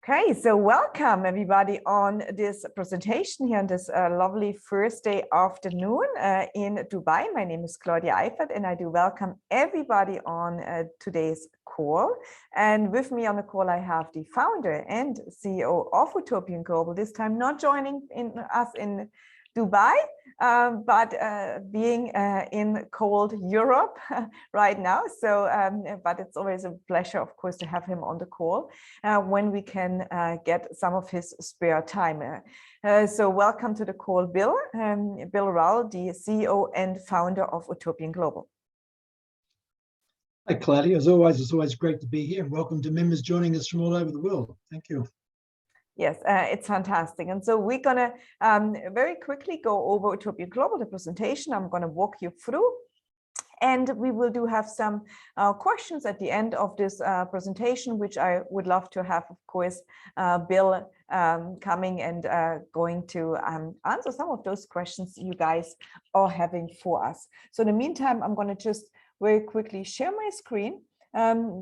Okay, so welcome everybody on this presentation here on this lovely Thursday afternoon in Dubai. My name is Claudia Eifert and I do welcome everybody on today's call. And with me on the call, I have the founder and CEO of UtopianGlobal, this time not joining us in Dubai, but being in cold Europe right now. So, but it's always a pleasure, of course, to have him on the call when we can get some of his spare time. So welcome to the call, Bill. Bill Rowell, the CEO and founder of UtopianGlobal. Hi, Claudia. As always, it's always great to be here, and welcome to members joining us from all over the world. Thank you. Yes, it's fantastic. And so we're going to very quickly go over UtopianGlobal, the presentation. I'm going to walk you through. And we will have some questions at the end of this presentation, which I would love to have, of course, Bill coming and going to answer some of those questions you guys are having for us. So in the meantime, I'm going to just very quickly share my screen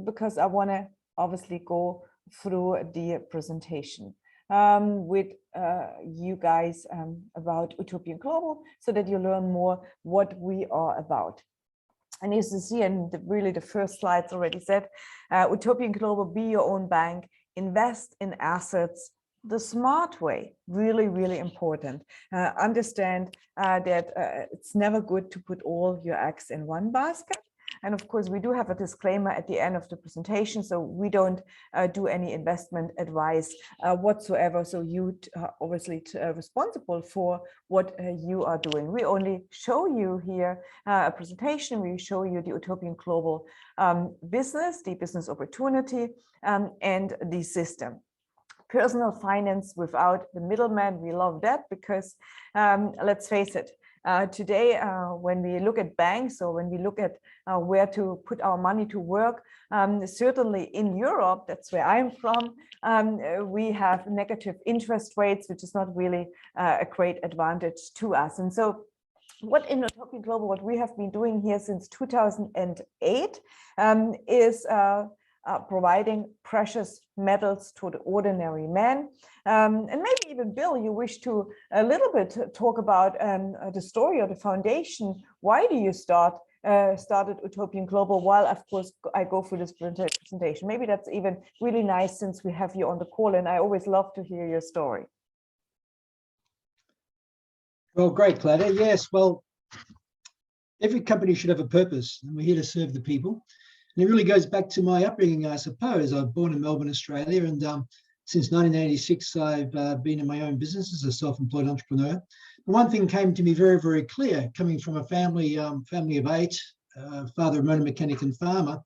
because I want to obviously go through the presentation with you guys about UtopianGlobal so that you learn more what we are about. And as you see, and really the first slides already said, UtopianGlobal, be your own bank, invest in assets the smart way, really, really important. Understand that it's never good to put all your eggs in one basket. And of course, we do have a disclaimer at the end of the presentation, so we don't do any investment advice whatsoever. So you are obviously responsible for what you are doing. We only show you here a presentation. We show you the UtopianGlobal business, the business opportunity, and the system. Personal finance without the middleman. We love that because let's face it, today, when we look at banks or when we look at where to put our money to work, certainly in Europe, that's where I'm from, we have negative interest rates, which is not really a great advantage to us. And so what in UtopianGlobal, what we have been doing here since 2008 is providing precious metals to the ordinary man. And maybe even Bill, you wish to a little bit talk about the story or the foundation. Why do you started UtopianGlobal? While of course I go through this presentation. Maybe that's even really nice since we have you on the call, and I always love to hear your story. Well, great, Claudia. Yes, well, every company should have a purpose, and we're here to serve the people. And it really goes back to my upbringing, I suppose. I was born in Melbourne, Australia, and since 1986, I've been in my own business as a self-employed entrepreneur. But one thing came to me very, very clear, coming from a family of 8, father, a motor mechanic and farmer,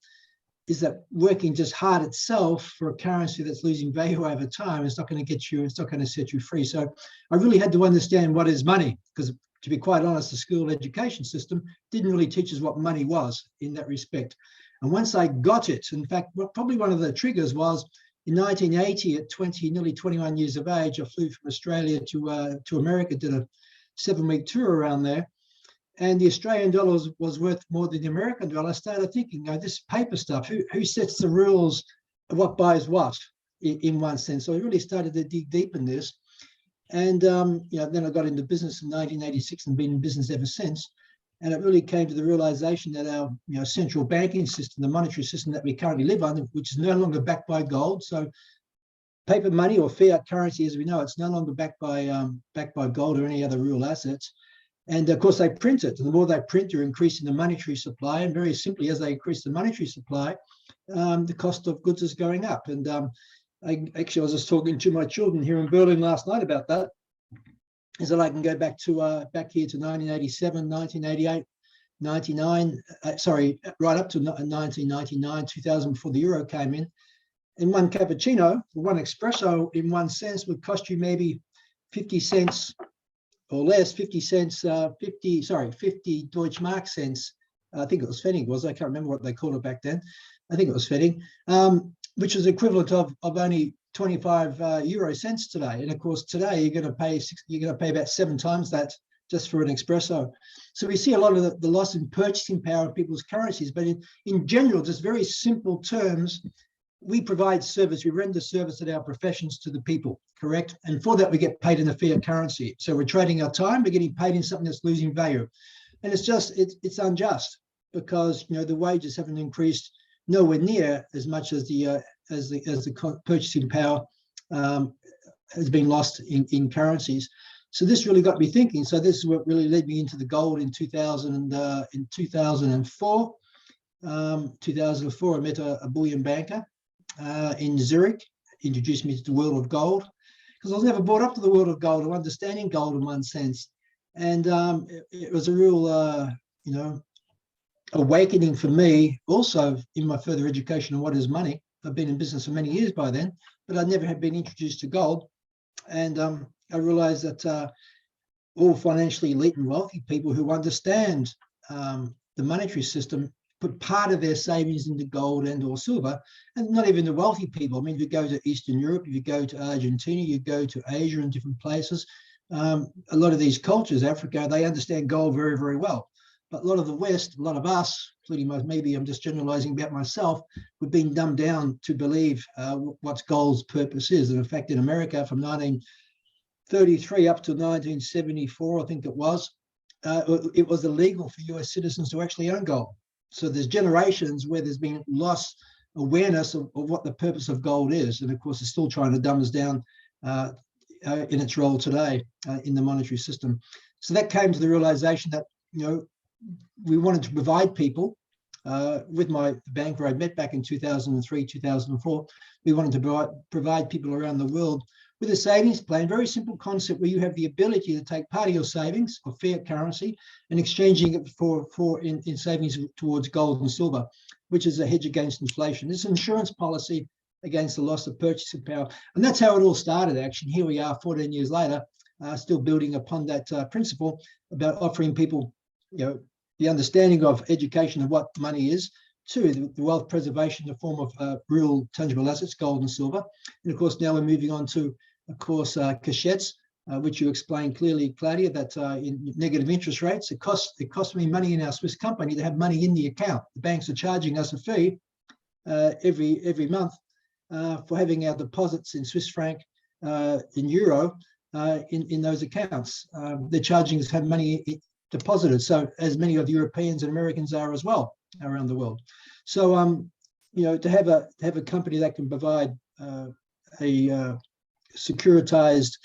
is that working just hard itself for a currency that's losing value over time is not going to get you, it's not going to set you free. So I really had to understand what is money, because to be quite honest, the school education system didn't really teach us what money was in that respect. And once I got it, in fact, probably one of the triggers was in 1980 at nearly 21 years of age, I flew from Australia to America, did a 7-week tour around there. And the Australian dollar was worth more than the American dollar. I started thinking, this paper stuff, who sets the rules of what buys what in one sense? So I really started to dig deep in this. And then I got into business in 1986 and been in business ever since. And it really came to the realization that our central banking system, the monetary system that we currently live on, which is no longer backed by gold. So paper money or fiat currency, as we know, it's no longer backed by gold or any other real assets. And of course, they print it. And the more they print, they're increasing the monetary supply. And very simply, as they increase the monetary supply, the cost of goods is going up. And I was just talking to my children here in Berlin last night about that. Is that I can go back here to 1987, 1988, 99, right up to 1999, 2000, before the euro came in. And one cappuccino, one espresso in one sense would cost you maybe 50 cents or less, 50 Deutschmark cents. I think it was Pfennig, I can't remember what they called it back then. I think it was Pfennig, which is equivalent of only 25 euro cents today. And of course, today you're going to pay about 7 times that just for an espresso. So we see a lot of the loss in purchasing power of people's currencies, but in general, just very simple terms, we provide service, we render service at our professions to the people, correct? And for that, we get paid in a fiat currency. So we're trading our time, we're getting paid in something that's losing value. And it's unjust because, the wages haven't increased nowhere near as much as the purchasing power has been lost in currencies. So this really got me thinking. So this is what really led me into the gold in 2004. 2004, I met a bullion banker in Zurich, introduced me to the world of gold, because I was never brought up to the world of gold or understanding gold in one sense. And it was a real, awakening for me also in my further education on what is money. I've been in business for many years by then, but I never had been introduced to gold. And I realized that all financially elite and wealthy people who understand the monetary system put part of their savings into gold and or silver, and not even the wealthy people. I mean, if you go to Eastern Europe, if you go to Argentina, you go to Asia and different places, a lot of these cultures, Africa, they understand gold very, very well. But a lot of the West, a lot of us, including maybe I'm just generalizing about myself, we've been dumbed down to believe what gold's purpose is. And in fact, in America from 1933 up to 1974, I think it was illegal for US citizens to actually own gold. So there's generations where there's been lost awareness of what the purpose of gold is. And of course, it's still trying to dumb us down in its role today in the monetary system. So that came to the realization that, we wanted to provide people with my banker I met back in 2003, 2004. We wanted to provide people around the world with a savings plan, very simple concept where you have the ability to take part of your savings or fiat currency and exchanging it in savings towards gold and silver, which is a hedge against inflation. It's an insurance policy against the loss of purchasing power. And that's how it all started, actually. Here we are 14 years later, still building upon that principle about offering people, the understanding of education of what money is, to the wealth preservation in the form of real tangible assets, gold and silver. And of course, now we're moving on to, of course, cachettes, which you explained clearly, Claudia, that in negative interest rates, it costs me money in our Swiss company to have money in the account. The banks are charging us a fee every month for having our deposits in Swiss franc, in euro, in those accounts. They're charging us to have money deposited. So as many of Europeans and Americans are as well around the world. So, to have a company that can provide a securitized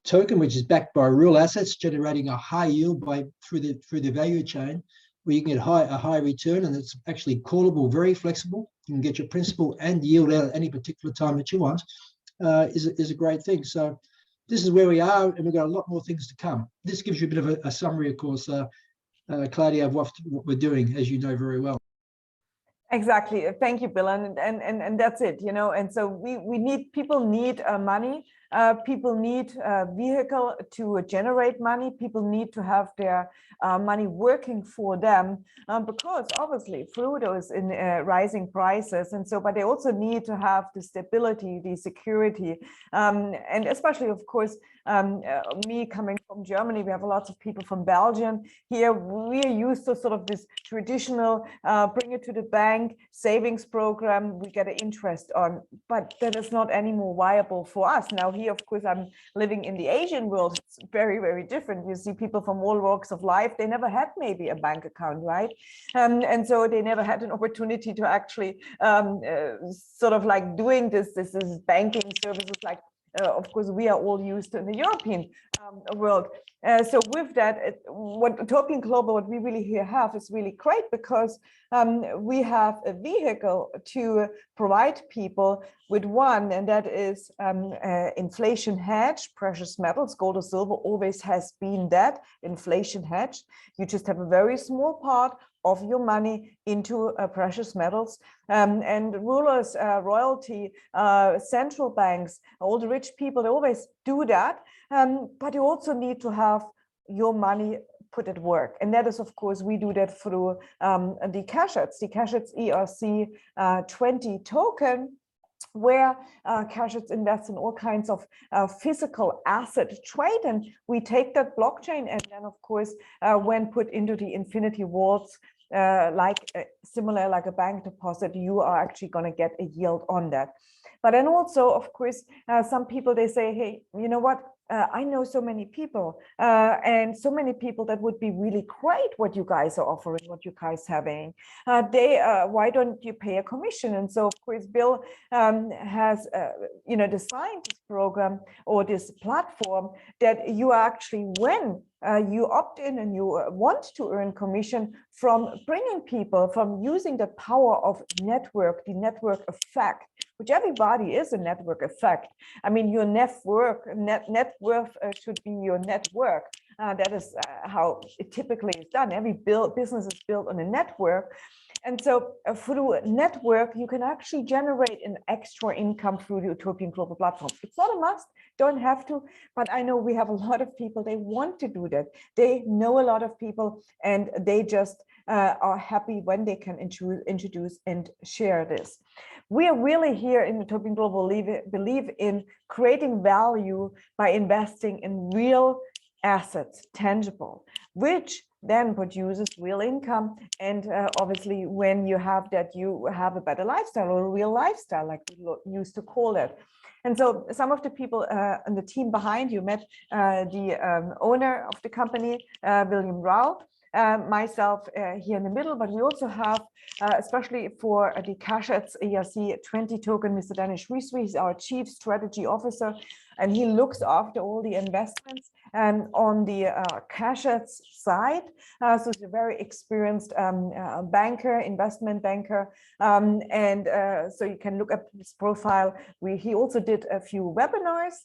token, which is backed by real assets, generating a high yield through the value chain, where you can get a high return, and it's actually callable, very flexible. You can get your principal and yield out at any particular time that you want, is a great thing. So this is where we are, and we've got a lot more things to come. This gives you a bit of a summary, of course, Claudia, of what we're doing, as you know very well. Exactly. Thank you, Bill. And that's it, and so people need money. People need a vehicle to generate money. People need to have their money working for them, because obviously fruit is in rising prices. And so, but they also need to have the stability, the security, and especially, of course, me coming from Germany, we have lots of people from Belgium. Here we are used to sort of this traditional bring it to the bank savings program, we get an interest on, but that is not any more viable for us. Now here, of course, I'm living in the Asian world. It's very, very different. You see people from all walks of life, they never had maybe a bank account, right? And so they never had an opportunity to actually sort of like doing this banking services like of course, we are all used to in the European world. So with that, what UtopianGlobal, what we really here have is really great, because we have a vehicle to provide people with one, and that is inflation hedge. Precious metals, gold or silver, always has been that inflation hedge. You just have a very small part of your money into precious metals, and rulers, royalty, central banks, all the rich people, they always do that, but you also need to have your money put at work. And that is, of course, we do that through the Cashets ERC20 token, where Cashets invest in all kinds of physical asset trade, and we take that blockchain, and then of course when put into the infinity vaults, similar like a bank deposit, you are actually going to get a yield on that. But then also, of course, some people, they say, hey, you know what? I know so many people and so many people that would be really great what you guys are offering, what you guys having. Why don't you pay a commission? And so, of course, Bill has, designed this program or this platform that you actually, when you opt in and you want to earn commission from bringing people, from using the power of network, the network effect, which everybody is a network effect. I mean, your net worth should be your network. That is how it typically is done. Every business is built on a network. And so through a network, you can actually generate an extra income through the Utopian Global platform. It's not a must, don't have to, but I know we have a lot of people, they want to do that. They know a lot of people and they just are happy when they can introduce and share this. We are really here in Utopian Global believe in creating value by investing in real assets, tangible, which then produces real income. And obviously, when you have that, you have a better lifestyle or a real lifestyle, like we used to call it. And so some of the people on the team behind you met the owner of the company, William Rao, myself here in the middle, but we also have, especially for the Cashets ERC 20 token, Mr. Danish Riesri, he's our Chief Strategy Officer, and he looks after all the investments on the Cashets side. So he's a very experienced banker, investment banker, and so you can look up his profile. He also did a few webinars,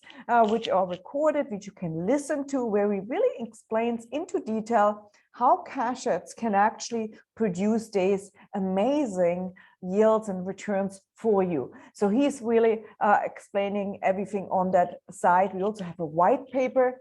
which are recorded, which you can listen to, where he really explains into detail how Cashets can actually produce these amazing yields and returns for you. So he's really explaining everything on that side. We also have a white paper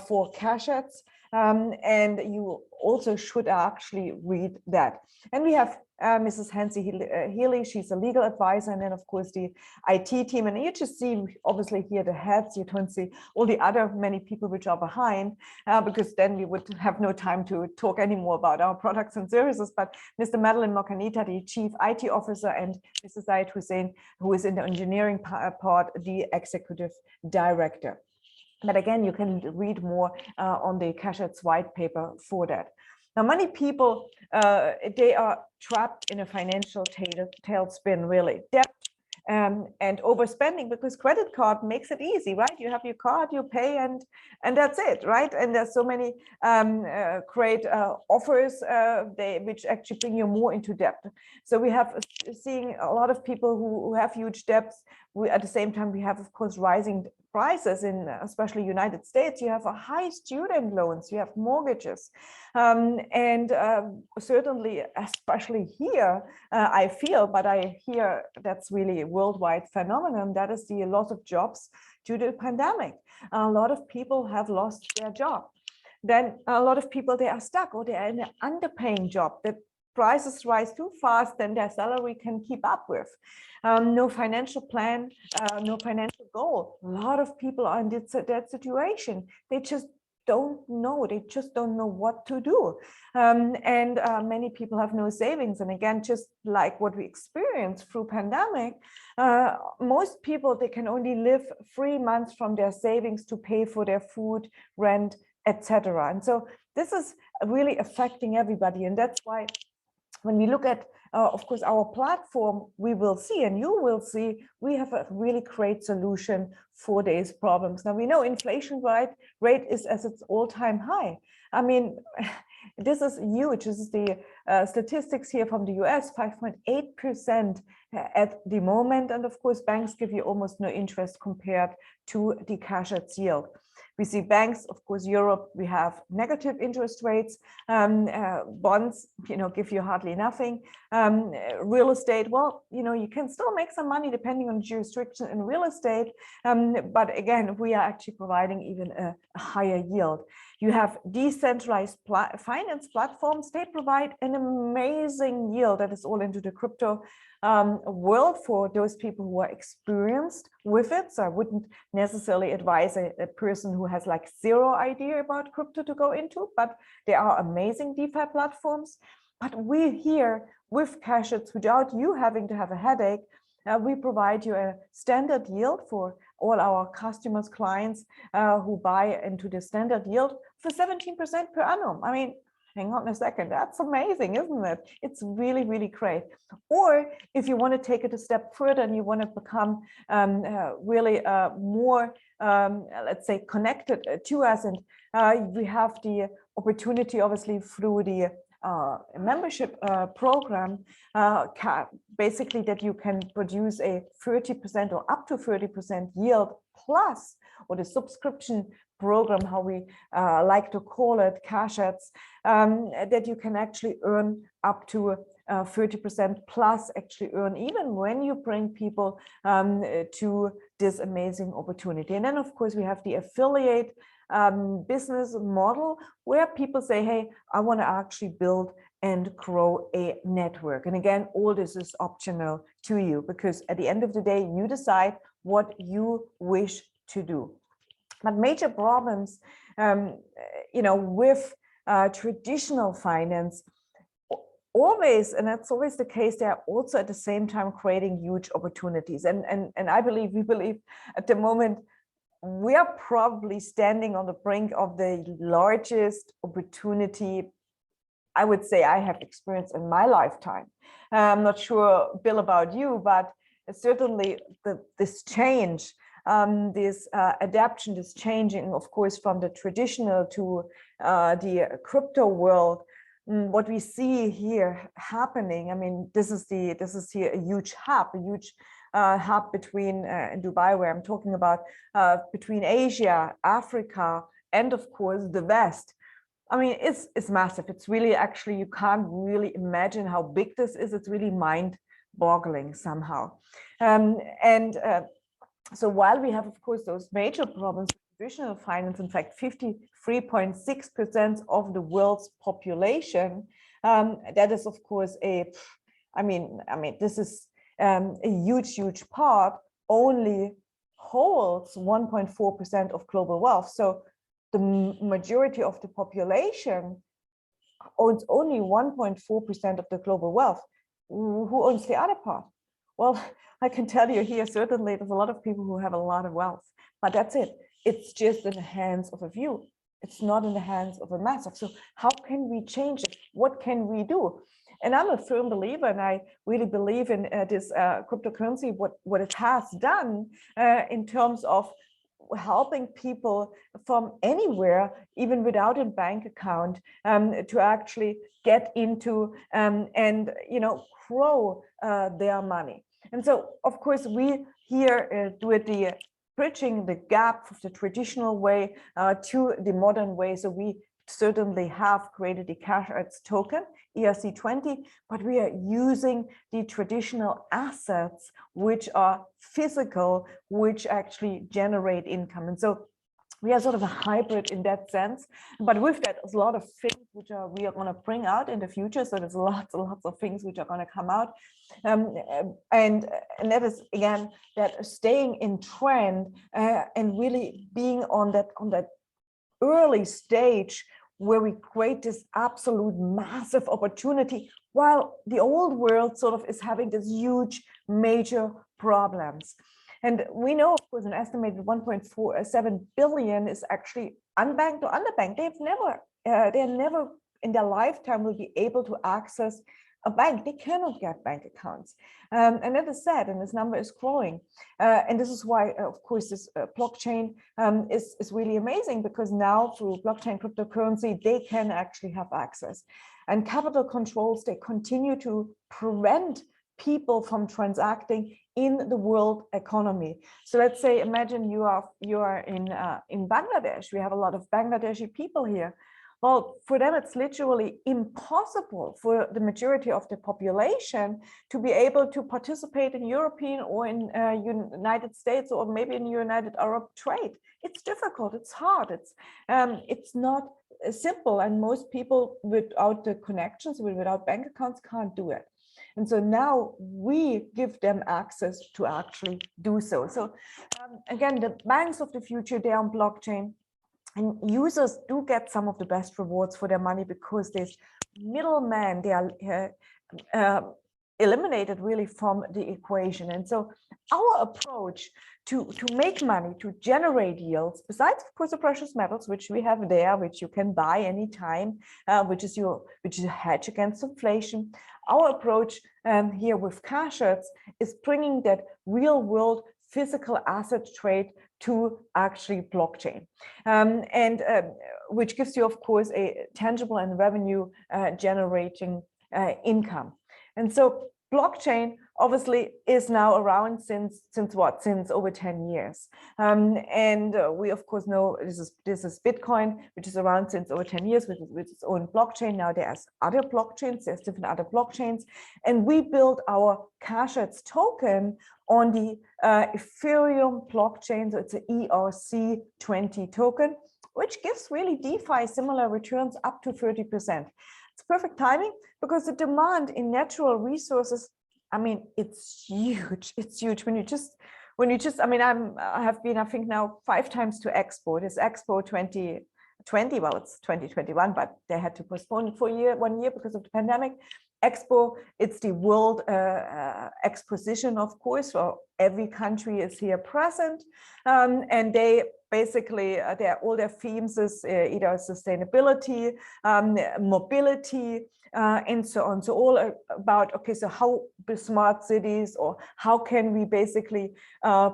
for Cashets, and you also should actually read that. And we have Mrs. Hansi Healy, she's a legal advisor, and then of course the IT team. And you just see obviously here the heads, you don't see all the other many people which are behind, because then we would have no time to talk anymore about our products and services. But Mr. Madeline Mokanita, the Chief IT Officer, and Mr. Zaid Hussein, who is in the engineering part, the Executive Director. But again, you can read more on the Cashets white paper for that. Now, many people, they are trapped in a financial tailspin, really. Debt and overspending, because credit card makes it easy, right? You have your card, you pay, and that's it, right? And there's so many great offers which actually bring you more into debt. So we have seeing a lot of people who have huge debts. At the same time, we have, of course, rising prices in especially United States. You have a high student loans, you have mortgages, and certainly, especially here, I feel, but I hear that's really a worldwide phenomenon, that is the loss of jobs due to the pandemic. A lot of people have lost their job. Then a lot of people, they are stuck, or they are in an underpaying job that prices rise too fast than their salary can keep up with. No financial plan, no financial goal. A lot of people are in that situation. They just don't know. They just don't know what to do. And many people have no savings. And again, just like what we experienced through pandemic, most people, they can only live 3 months from their savings to pay for their food, rent, etc. And so this is really affecting everybody. And that's why when we look at, of course, our platform, we will see, and you will see, we have a really great solution for these problems. Now, we know inflation rate is at its all-time high. I mean, this is huge. This is the statistics here from the US, 5.8% at the moment. And of course, banks give you almost no interest compared to the Cashets yield. We see banks, of course, Europe, we have negative interest rates, bonds, give you hardly nothing. Real estate, well, you can still make some money depending on jurisdiction in real estate. But again, we are actually providing even a higher yield. You have decentralized finance platforms. They provide an amazing yield that is all into the crypto world for those people who are experienced with it. So I wouldn't necessarily advise a person who has like zero idea about crypto to go into, but there are amazing DeFi platforms. But we here with Cashets, without you having to have a headache, we provide you a standard yield for all our customers, clients who buy into the standard yield for 17% per annum. I mean, hang on a second, that's amazing, isn't it? It's really, really great. Or if you want to take it a step further and you want to become really more, let's say, connected to us, and we have the opportunity, obviously, through the membership program, basically that you can produce a 30% or up to 30% yield plus, or the subscription program, how we like to call it, Cashets, that you can actually earn up to 30% plus, actually earn even when you bring people to this amazing opportunity. And then, of course, we have the affiliate business model where people say, hey, I want to actually build and grow a network. And again, all this is optional to you, because at the end of the day, you decide what you wish to do. But major problems, with traditional finance, always, and that's always the case, they are also at the same time creating huge opportunities. And we believe at the moment, we are probably standing on the brink of the largest opportunity I would say I have experienced in my lifetime. I'm not sure, Bill, about you, but certainly this change, this adaptation, this changing, of course, from the traditional to the crypto world. What we see here happening, I mean, this is here a huge hub, between in Dubai, where I'm talking about between Asia, Africa, and of course the West. I mean, it's massive. It's really, actually, you can't really imagine how big this is. It's really mind-boggling somehow. So while we have, of course, those major problems with traditional finance, in fact, 53.6% of the world's population, that is, of course, this is a huge part, only holds 1.4% of global wealth. So the majority of the population owns only 1.4% of the global wealth. Who owns the other part? Well, I can tell you here, certainly there's a lot of people who have a lot of wealth, but that's it. It's just in the hands of a few. It's not in the hands of a massive. So how can we change it? What can we do? And I'm a firm believer, and I really believe in this cryptocurrency, what it has done in terms of helping people from anywhere, even without a bank account, to actually get into and grow their money. And so, of course, we here do it bridging the gap of the traditional way to the modern way. So we certainly have created the Cashets token, ERC20, but we are using the traditional assets, which are physical, which actually generate income. And so we are sort of a hybrid in that sense. But with that, there's a lot of things which we are going to bring out in the future. So there's lots of things which are going to come out. And that is, again, that staying in trend and really being on that early stage where we create this absolute massive opportunity, while the old world sort of is having this huge major problems. And we know, of course, an estimated 1.47 billion is actually unbanked or underbanked. They're never in their lifetime will be able to access a bank. They cannot get bank accounts. And that is sad, and this number is growing. And this is why, of course, this blockchain is really amazing, because now through blockchain cryptocurrency, they can actually have access. And capital controls, they continue to prevent people from transacting in the world economy. So let's say, imagine you are in Bangladesh. We have a lot of Bangladeshi people here. Well, for them, it's literally impossible for the majority of the population to be able to participate in European or in United States or maybe in United Arab trade. It's difficult, it's hard, it's not simple, and most people without the connections, without bank accounts, can't do it. And so now we give them access to actually do so. So again, the banks of the future, they're on blockchain. And users do get some of the best rewards for their money, because there's middlemen, they are eliminated really from the equation. And so our approach to make money, to generate yields, besides of course the precious metals, which we have there, which you can buy anytime, which is a hedge against inflation. Our approach here with Cashets is bringing that real world physical asset trade to actually blockchain, and which gives you of course a tangible and revenue generating income. And so blockchain obviously is now around since over 10 years. And we of course know this is Bitcoin, which is around since over 10 years with its own blockchain. Now there's other blockchains, there's different other blockchains. And we built our Cashets token on the Ethereum blockchain. So it's an ERC20 token, which gives really DeFi similar returns up to 30%. It's perfect timing because the demand in natural resources, I mean, it's huge. It's huge when you just, I mean, I have been, I think now 5 times to Expo. This Expo 2020, well, it's 2021, but they had to postpone it for 1 year because of the pandemic. Expo, it's the world exposition, of course, so every country is here present, and they basically all their themes is either sustainability, mobility, and so on. So all about, okay, so how smart cities, or how can we basically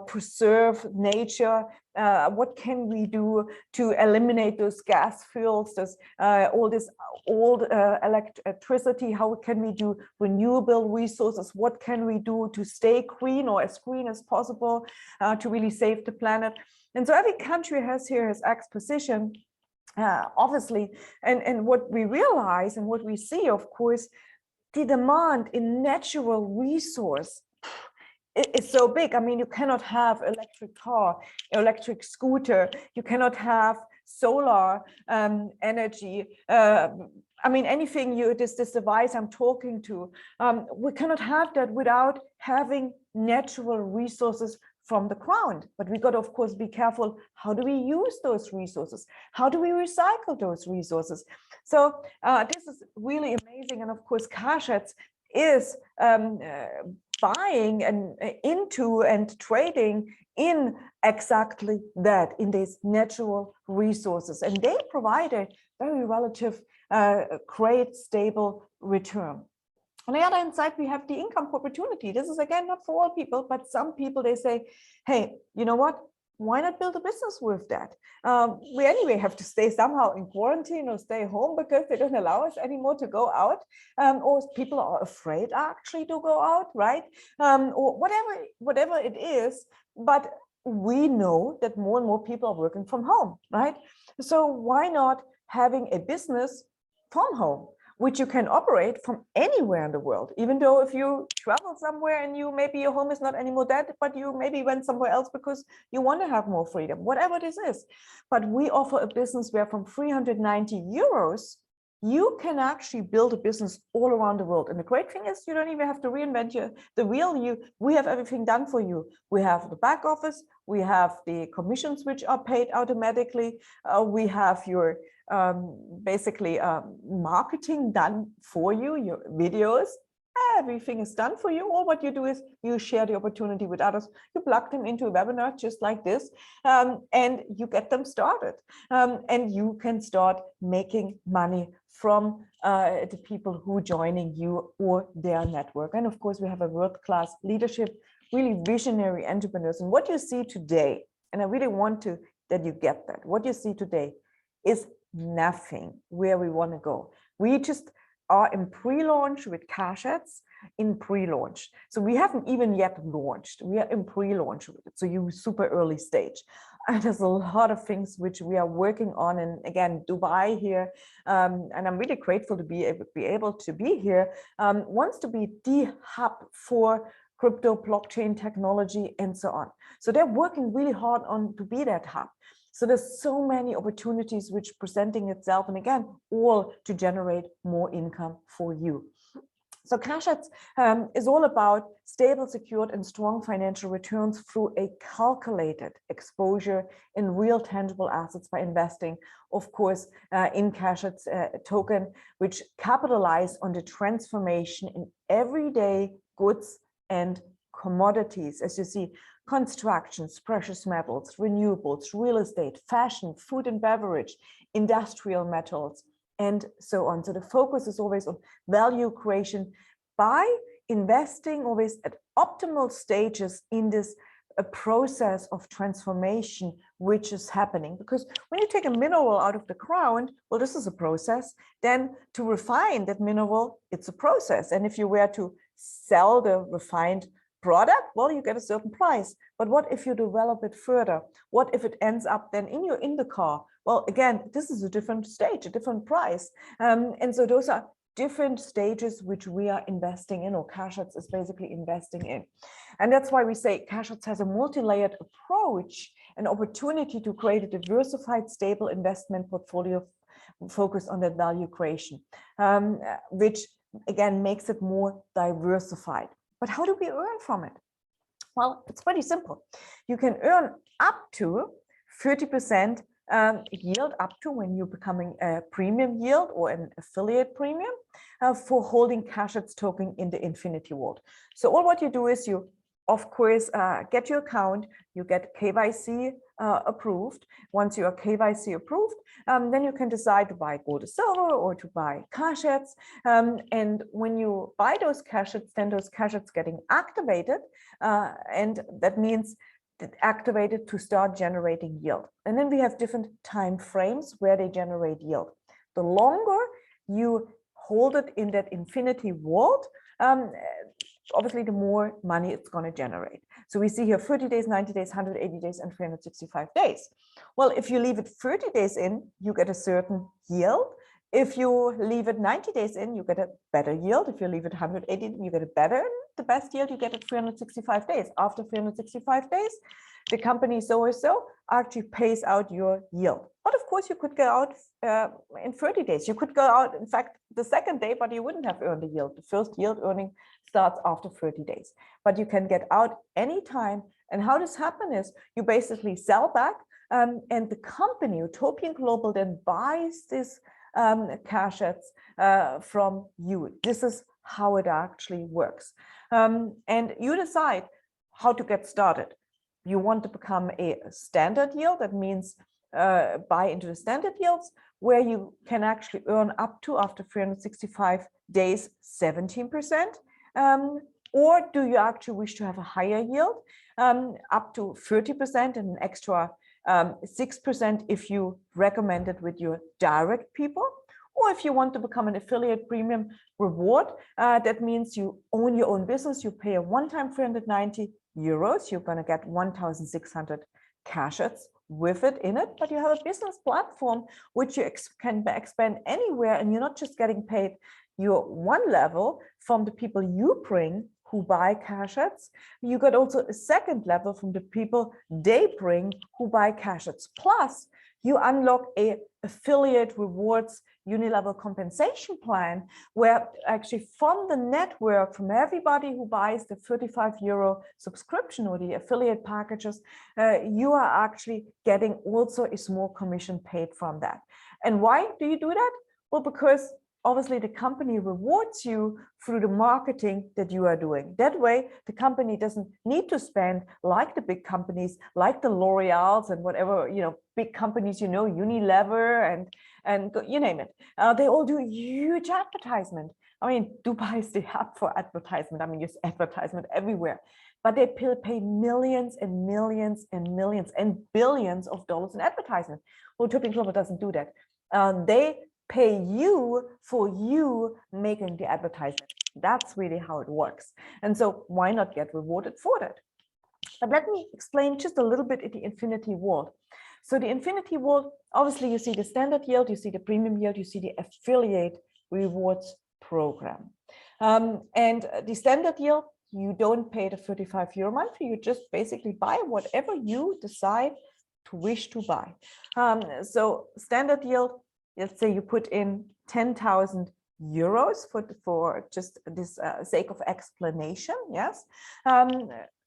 preserve nature? What can we do to eliminate those gas fuels, all this old electricity? How can we do renewable resources? What can we do to stay green, or as green as possible, to really save the planet? And so every country has here his exposition, obviously, and what we realize and what we see, of course, the demand in natural resource is so big. I mean, you cannot have electric car, electric scooter, you cannot have solar energy. I mean, anything this device I'm talking to, we cannot have that without having natural resources from the ground. But we got to, of course, be careful. How do we use those resources? How do we recycle those resources? So this is really amazing. And of course, Cashets is buying and into and trading in exactly that, in these natural resources. And they provide a very relative, great, stable return. On the other hand side, we have the income opportunity. This is again not for all people, but some people, they say, hey, you know what? Why not build a business with that? We anyway have to stay somehow in quarantine or stay home because they don't allow us anymore to go out, or people are afraid actually to go out, right? Or whatever it is. But we know that more and more people are working from home, right? So why not having a business from home, which you can operate from anywhere in the world, even though if you travel somewhere and maybe your home is not anymore that, but you maybe went somewhere else because you want to have more freedom, whatever this is. But we offer a business where from 390 euros, you can actually build a business all around the world. And the great thing is you don't even have to reinvent the wheel. We have everything done for you. We have the back office, we have the commissions which are paid automatically, we have your basically marketing done for you, your videos, everything is done for you. All what you do is you share the opportunity with others. You plug them into a webinar just like this, and you get them started, and you can start making money from the people who joining you or their network. And of course, we have a world-class leadership, really visionary entrepreneurs. And what you see today, and I really want that you get that, what you see today is nothing where we want to go. We just are in pre-launch with Cashets, in pre-launch. So we haven't even yet launched. We are in pre-launch with it. So you super early stage. And there's a lot of things which we are working on. And again, Dubai here, and I'm really grateful to be able to be here, wants to be the hub for crypto, blockchain technology, and so on. So they're working really hard on to be that hub. So there's so many opportunities which presenting itself, and again, all to generate more income for you. So Cashets is all about stable, secured, and strong financial returns through a calculated exposure in real tangible assets by investing, of course, in Cashets token, which capitalize on the transformation in everyday goods and commodities. As you see, constructions, precious metals, renewables, real estate, fashion, food and beverage, industrial metals, and so on. So the focus is always on value creation by investing always at optimal stages in this process of transformation which is happening. Because when you take a mineral out of the ground, well, this is a process. Then to refine that mineral, it's a process. And if you were to sell the refined product, well, you get a certain price. But what if you develop it further? What if it ends up then in the car? Well, again, this is a different stage, a different price. And so those are different stages which we are investing in, or Cashets is basically investing in. And that's why we say Cashets has a multi-layered approach, an opportunity to create a diversified, stable investment portfolio focused on that value creation, which again makes it more diversified. But how do we earn from it? Well, it's pretty simple. You can earn up to 30% yield, up to when you're becoming a premium yield or an affiliate premium for holding Cashets token in the Infinity Vault. So all what you do is you, of course, get your account, you get KYC approved. Once you are KYC approved, then you can decide to buy gold or silver or to buy Cashets. And when you buy those Cashets, then those Cashets getting activated. And that means activated to start generating yield. And then we have different time frames where they generate yield. The longer you hold it in that Infinity Vault, obviously the more money it's going to generate. So we see here 30 days, 90 days, 180 days, and 365 days. Well, if you leave it 30 days in, you get a certain yield. If you leave it 90 days in, you get a better yield. If you leave it 180, you get a better. The best yield you get at 365 days. After 365 days, the company so actually pays out your yield. But of course, you could go out in 30 days. You could go out, in fact, the second day, but you wouldn't have earned the yield. The first yield earning starts after 30 days. But you can get out anytime. And how this happens is you basically sell back, and the company, UtopianGlobal, then buys this Cashets from you. This is how it actually works. And you decide how to get started. You want to become a standard yield. That means buy into the standard yields where you can actually earn up to, after 365 days, 17%. Or do you actually wish to have a higher yield, up to 30% and an extra 6% if you recommend it with your direct people? Or if you want to become an affiliate premium reward, that means you own your own business, you pay a one-time 390 euros, you're going to get 1,600 Cashets with it in it, but you have a business platform which you can expand anywhere, and you're not just getting paid your one level from the people you bring who buy Cashets. You got also a second level from the people they bring who buy Cashets. Plus, you unlock a affiliate rewards unilevel compensation plan where actually from the network, from everybody who buys the 35 euro subscription or the affiliate packages, you are actually getting also a small commission paid from that. And why do you do that? Well, because obviously the company rewards you through the marketing that you are doing. That way, the company doesn't need to spend like the big companies, like the L'Oreals and whatever, big companies, Unilever and you name it. They all do huge advertisement. I mean, Dubai is the hub for advertisement. I mean, there's advertisement everywhere. But they pay millions and millions and millions and billions of dollars in advertisement. Well, UtopianGlobal doesn't do that. They pay you for you making the advertisement. That's really how it works. And so why not get rewarded for that? But let me explain just a little bit in the Infinity Vault. So the Infinity Vault, obviously you see the standard yield, you see the premium yield, you see the affiliate rewards program. And the standard yield, you don't pay the 35 euro monthly, you just basically buy whatever you decide to wish to buy. So standard yield, let's say you put in 10,000 euros for just this sake of explanation, yes.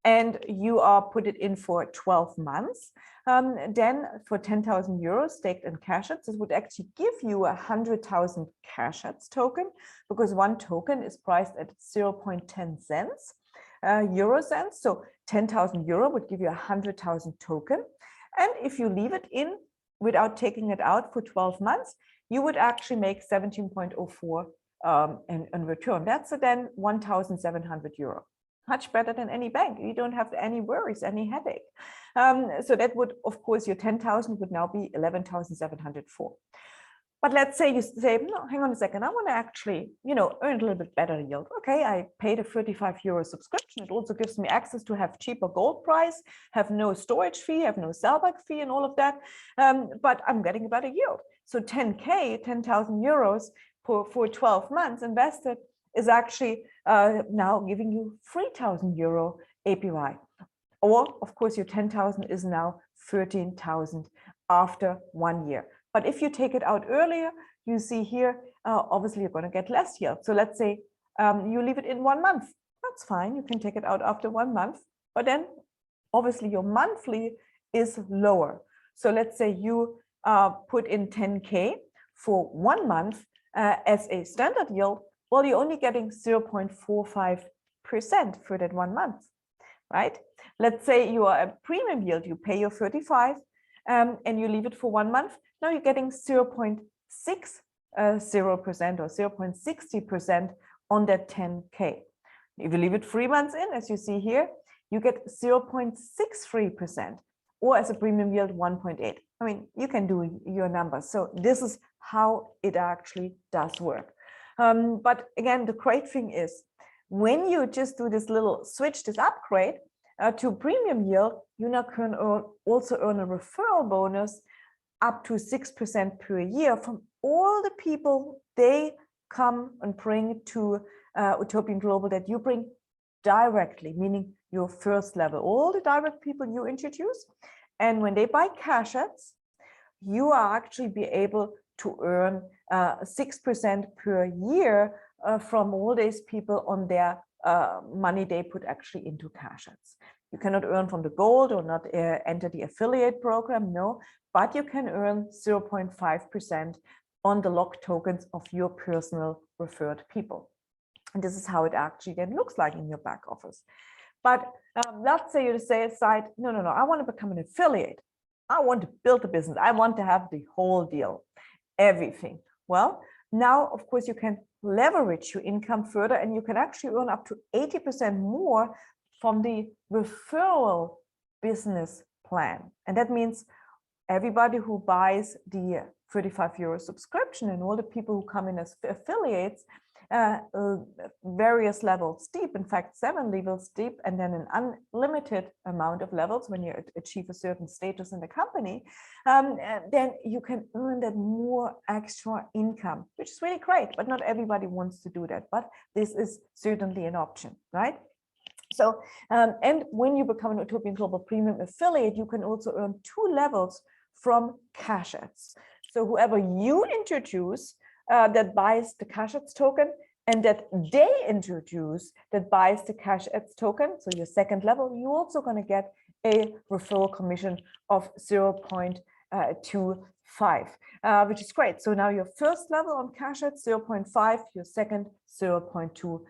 And you are put it in for 12 months. Then for 10,000 euros staked in cashets, this would actually give you 100,000 cashets token, because one token is priced at 0.10 cents, euro cents. So 10,000 euro would give you 100,000 token. And if you leave it in without taking it out for 12 months, you would actually make 17.04 in return. That's then 1,700 euro. Much better than any bank. You don't have any worries, any headache. So that would, of course, your 10,000 would now be 11,704. But let's say you say, no, hang on a second, I want to actually, earn a little bit better yield. Okay, I paid a 35 euro subscription. It also gives me access to have cheaper gold price, have no storage fee, have no sellback fee and all of that. But I'm getting a better yield. So 10K, 10,000 euros for 12 months invested is actually now giving you 3,000 euro APY. Or, of course, your 10,000 is now 13,000 after 1 year. But if you take it out earlier, you see here, obviously you're going to get less yield. So let's say you leave it in 1 month. That's fine. You can take it out after 1 month. But then, obviously, your monthly is lower. So let's say you put in 10K for 1 month as a standard yield. Well, you're only getting 0.45% for that 1 month, right? Let's say you are a premium yield, you pay your 35 and you leave it for 1 month. Now you're getting 0.60% or 0.60% on that 10K. If you leave it 3 months in, as you see here, you get 0.63%, or as a premium yield, 1.8. I mean, you can do your numbers. So this is how it actually does work. But again, the great thing is when you just do this little switch, this upgrade to premium yield, you now can also earn a referral bonus up to 6% per year from all the people they come and bring to Utopian Global that you bring directly, meaning your first level, all the direct people you introduce. And when they buy cashets, you are actually be able to earn 6% per year from all these people on their money they put actually into cashets. You cannot earn from the gold or not enter the affiliate program, no, but you can earn 0.5% on the locked tokens of your personal referred people. And this is how it actually then looks like in your back office. But let's say you say aside, no, I want to become an affiliate. I want to build a business. I want to have the whole deal, everything. Well, now, of course, you can leverage your income further and you can actually earn up to 80% more from the referral business plan. And that means everybody who buys the 35 euro subscription and all the people who come in as affiliates, various levels deep, in fact 7 levels deep, and then an unlimited amount of levels when you achieve a certain status in the company, then you can earn that more extra income, which is really great, but not everybody wants to do that, but this is certainly an option, right? So and when you become an Utopian Global Premium affiliate, you can also earn 2 levels from cashets. So whoever you introduce that buys the cashets token and that they introduce that buys the cashets token, so your second level, you're also going to get a referral commission of 0.25, which is great. So now your first level on cashets 0.5, your second 0.2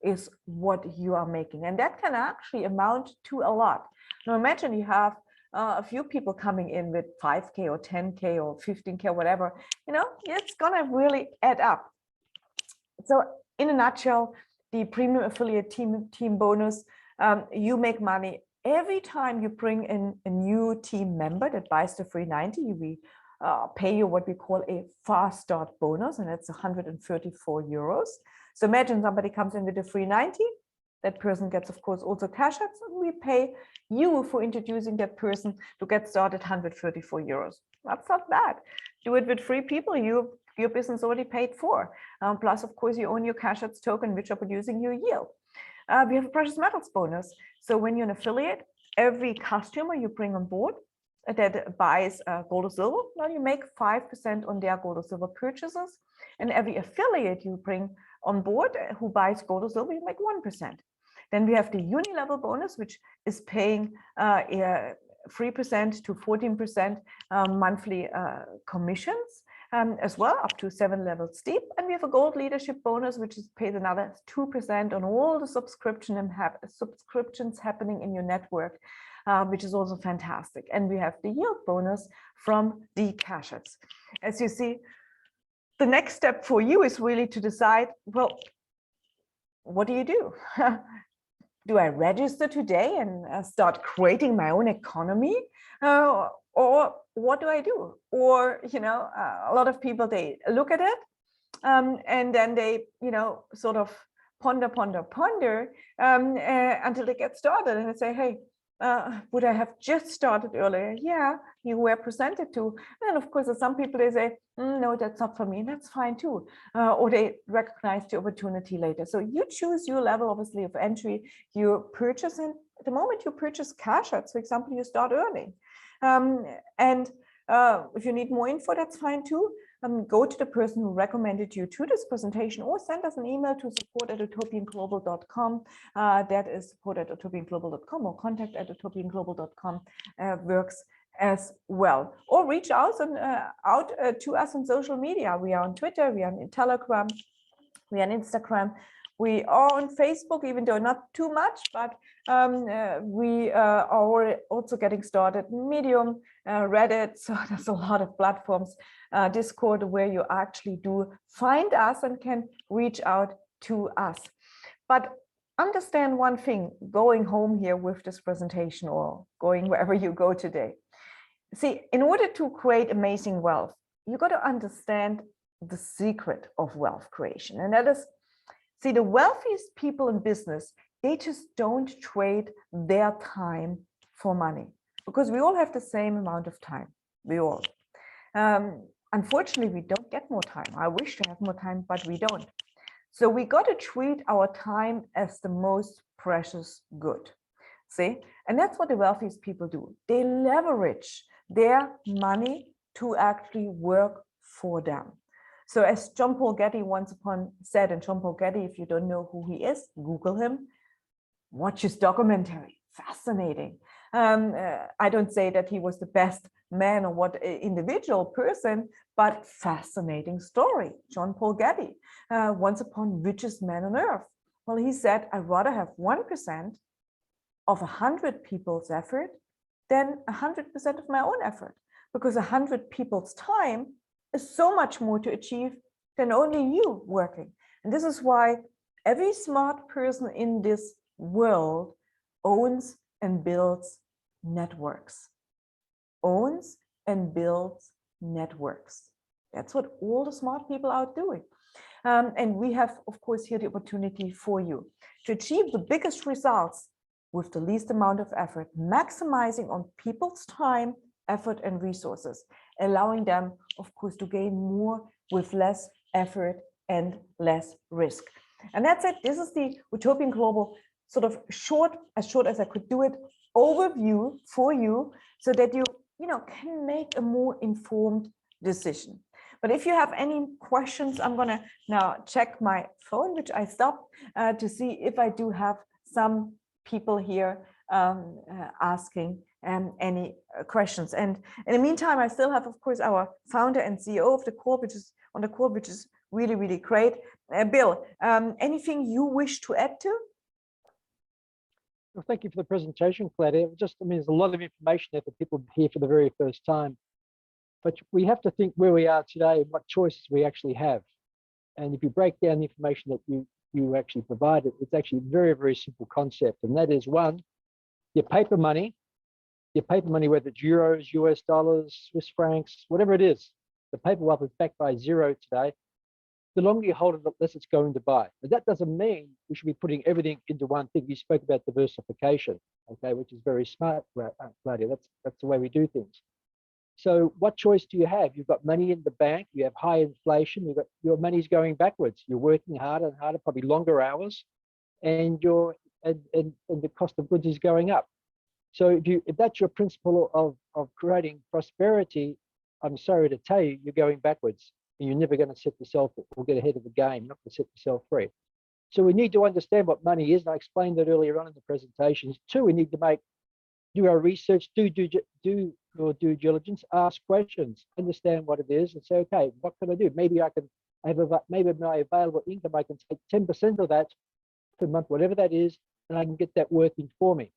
is what you are making, and that can actually amount to a lot. Now imagine you have a few people coming in with 5K or 10K or 15K or whatever, it's gonna really add up. So in a nutshell, the premium affiliate team bonus, you make money every time you bring in a new team member that buys the 390. We pay you what we call a fast start bonus, and it's 134 euros. So imagine somebody comes in with a 390. That person gets, of course, also cashets, and we pay you for introducing that person to get started 134 euros. That's not bad. Do it with 3 people, your business already paid for. Plus, of course, you own your cashets token, which are producing your yield. We have a precious metals bonus. So when you're an affiliate, every customer you bring on board that buys gold or silver, well, you make 5% on their gold or silver purchases. And every affiliate you bring on board who buys gold or silver, you make 1%. Then we have the uni-level bonus, which is paying 3% to 14% monthly commissions as well, up to 7 levels deep. And we have a gold leadership bonus, which is paid another 2% on all the subscriptions happening in your network, which is also fantastic. And we have the yield bonus from the cashets. As you see, the next step for you is really to decide, well, what do you do? Do I register today and start creating my own economy? Or what do I do? Or, a lot of people, they look at it and then they, sort of ponder until they get started and they say, hey, would I have just started earlier? Yeah, you were presented to. And of course, some people, they say, no, that's not for me. And that's fine too. Or they recognize the opportunity later. So you choose your level, obviously, of entry. You purchase, and at the moment you purchase cashets, for example, you start earning. If you need more info, that's fine too. Go to the person who recommended you to this presentation, or send us an email to support@utopianglobal.com. That is support@utopianglobal.com, or contact@utopianglobal.com works as well. Or reach out to us on social media. We are on Twitter, we are on Telegram, we are on Instagram. We are on Facebook, even though not too much, but we are also getting started. Medium, Reddit, so there's a lot of platforms, Discord, where you actually do find us and can reach out to us. But understand one thing, going home here with this presentation or going wherever you go today. See, in order to create amazing wealth, you got to understand the secret of wealth creation, and that is, see, the wealthiest people in business, they just don't trade their time for money, because we all have the same amount of time. We all. Unfortunately, we don't get more time. I wish to have more time, but we don't. So we got to treat our time as the most precious good. See, and that's what the wealthiest people do. They leverage their money to actually work for them. So as John Paul Getty once upon said, and John Paul Getty, if you don't know who he is, Google him, watch his documentary, fascinating. I don't say that he was the best man or what individual person, but fascinating story. John Paul Getty, once upon richest man on earth. Well, he said, I'd rather have 1% of 100 people's effort than 100% of my own effort, because 100 people's time is so much more to achieve than only you working. And this is why every smart person in this world owns and builds networks. Owns and builds networks. That's what all the smart people are doing. And we have, of course, here the opportunity for you to achieve the biggest results with the least amount of effort, maximizing on people's time, effort, and resources, allowing them, of course, to gain more with less effort and less risk. And that's it. This is the Utopian Global sort of short as I could do it, overview for you, so that you can make a more informed decision. But if you have any questions, I'm going to now check my phone, which I stopped to see if I do have some people here asking any questions. And in the meantime, I still have, of course, our founder and CEO of the call, which is on the call, which is really, really great. Bill, anything you wish to add to? Well, thank you for the presentation, Claudia. There's a lot of information there for people here for the very first time. But we have to think where we are today and what choices we actually have. And if you break down the information that you actually provided, it's actually a very, very simple concept. And that is, one, your paper money, whether it's euros, US dollars, Swiss francs, whatever it is, the paper wealth is backed by zero today. The longer you hold it, the less it's going to buy. But that doesn't mean we should be putting everything into one thing. You spoke about diversification, okay, which is very smart, Claudia. That's the way we do things. So what choice do you have? You've got money in the bank, you have high inflation, your money's going backwards. You're working harder and harder, probably longer hours, and the cost of goods is going up. So if that's your principle of creating prosperity, I'm sorry to tell you, you're going backwards, and you're never going to set yourself or get ahead of the game. You're not going to set yourself free. So we need to understand what money is, and I explained that earlier on in the presentations. Two, we need to do our research, do your due diligence, ask questions, understand what it is, and say, okay, what can I do? Maybe I can maybe my available income, I can take 10% of that per month, whatever that is, and I can get that working for me.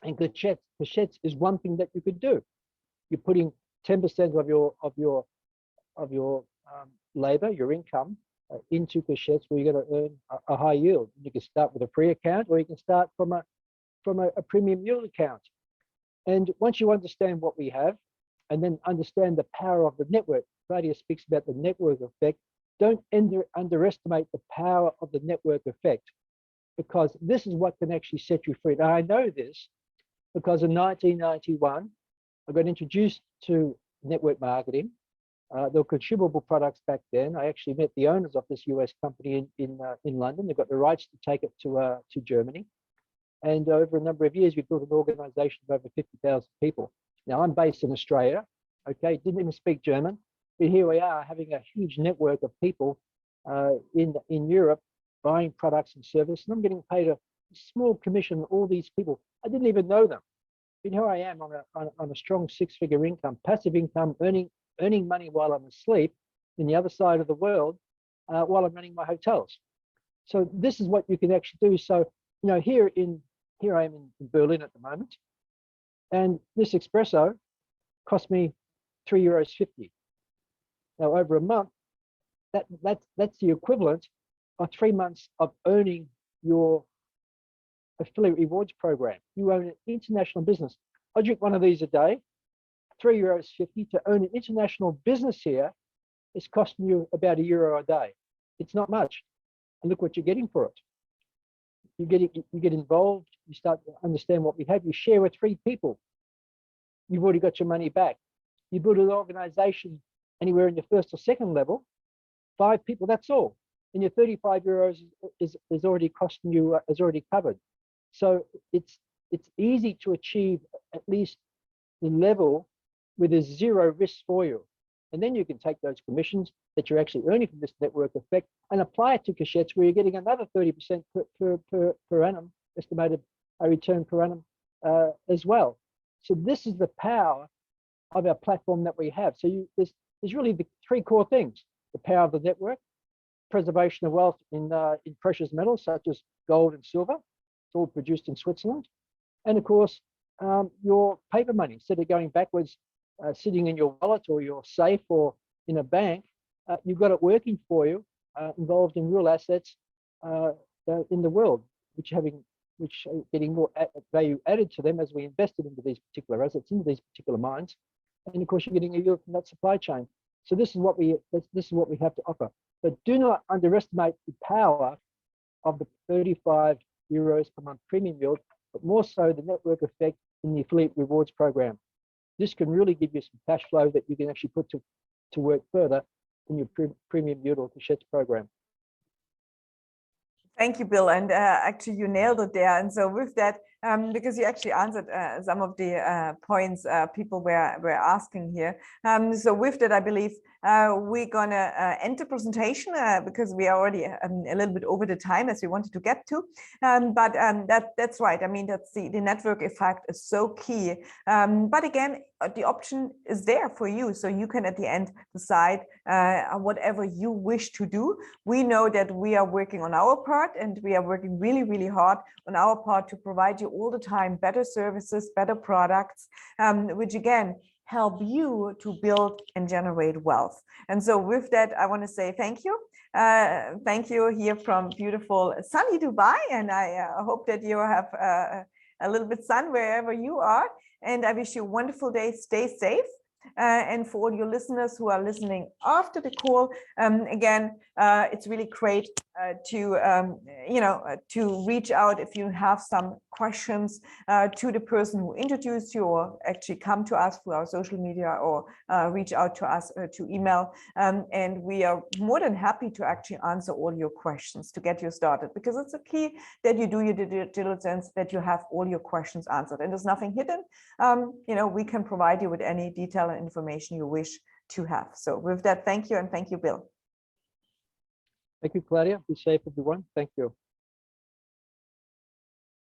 And Cachettes is one thing that you could do. You're putting 10% of your labor, your income, into Cachettes, where you're going to earn a high yield. You can start with a free account, or you can start from a premium yield account. And once you understand what we have, and then understand the power of the network, Claudia speaks about the network effect. Don't underestimate the power of the network effect, because this is what can actually set you free. Now, I know this because in 1991, I got introduced to network marketing. There were consumable products back then. I actually met the owners of this US company in London. They got the rights to take it to Germany. And over a number of years, we built an organization of over 50,000 people. Now, I'm based in Australia, okay, didn't even speak German, but here we are having a huge network of people in Europe buying products and services. And I'm getting paid a small commission, all these people. I didn't even know them. But here I am on a strong 6-figure income, passive income, earning money while I'm asleep in the other side of the world while I'm running my hotels. So this is what you can actually do. So, you know, here I am in Berlin at the moment, and this espresso cost me €3.50. Now, over a month, that's the equivalent of 3 months of owning your affiliate rewards program. You own an international business. I drink one of these a day, €3.50. To own an international business here is costing you about €1 a day. It's not much, and look what you're getting for it. You get involved, you start to understand what we have, you share with 3 people. You've already got your money back. You build an organization anywhere in your first or second level, 5 people, that's all. And your €35 is already costing you, is already covered. So it's easy to achieve at least the level with a 0 risk for you. And then you can take those commissions that you're actually earning from this network effect and apply it to Cachettes, where you're getting another 30% per annum, estimated return per annum as well. So this is the power of our platform that we have. So there's really the 3 core things: the power of the network, preservation of wealth in precious metals such as gold and silver. It's all produced in Switzerland. And of course, your paper money, instead of going backwards, sitting in your wallet or your safe or in a bank, you've got it working for you, involved in real assets in the world, which are getting more value added to them as we invested into these particular assets, into these particular mines. And of course, you're getting a yield from that supply chain. So this is what we have to offer. But do not underestimate the power of the €35 per month premium yield, but more so the network effect in the affiliate rewards program. This can really give you some cash flow that you can actually put to work further in your premium yield or Cachettes program. Thank you, Bill. And actually, you nailed it there. And so with that, because you actually answered some of the points people were asking here. So with that, I believe we're going to end the presentation because we are already a little bit over the time as we wanted to get to. But that's right. I mean, that's the network effect is so key. But again, the option is there for you. So you can at the end decide whatever you wish to do. We know that we are working on our part, and we are working really, really hard on our part to provide you all the time better services, better products, which again help you to build and generate wealth. And so with that, I want to say thank you. Thank you here from beautiful sunny Dubai, and I hope that you have a little bit sun wherever you are. And I wish you a wonderful day. Stay safe. And for all your listeners who are listening after the call, again, it's really great to reach out if you have some questions to the person who introduced you, or actually come to us through our social media, or reach out to us to email. And we are more than happy to actually answer all your questions to get you started, because it's a key that you do your due diligence, that you have all your questions answered, and there's nothing hidden. We can provide you with any detail and information you wish to have. So with that, thank you, and thank you, Bill. Thank you, Claudia. Be safe, everyone. Thank you.